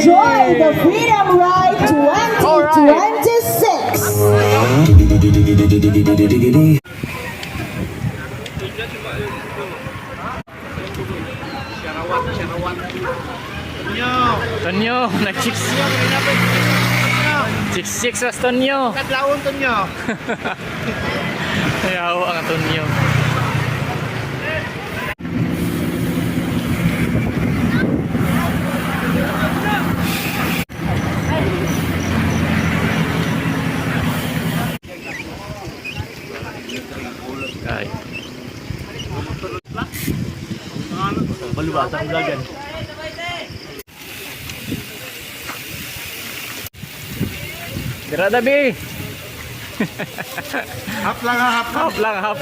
enjoy the Freedom Ride 2026. Tonyo, nag-chicks. Chicks was Tonyo. Kadlawon Tonyo. Ayaw ang Tonyo. Ay. Baluwatan ang gagan. Tira dabi. Hap lang ha, hap. Hap lang, hap.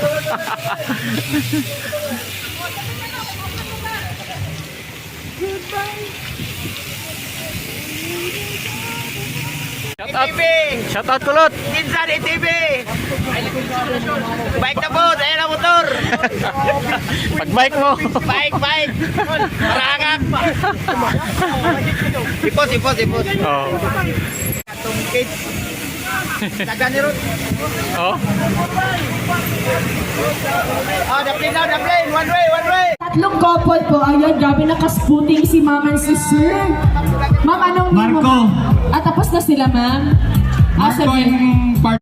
Shout out. Shout out kulot. Minsan ITV. Bike na po, dahil na motor. Pag bike mo. Bike. Marangak. Ipos. Oh. Itong kids. Dagan ni Ruth. Oh. Oh, daplin. One way. Tatlong couple po. Ayun, grabe nakasputing si ma'am and si sir. Ma'am, anong name mo? Marco. Tapos na sila, ma'am. Marco Sige. yung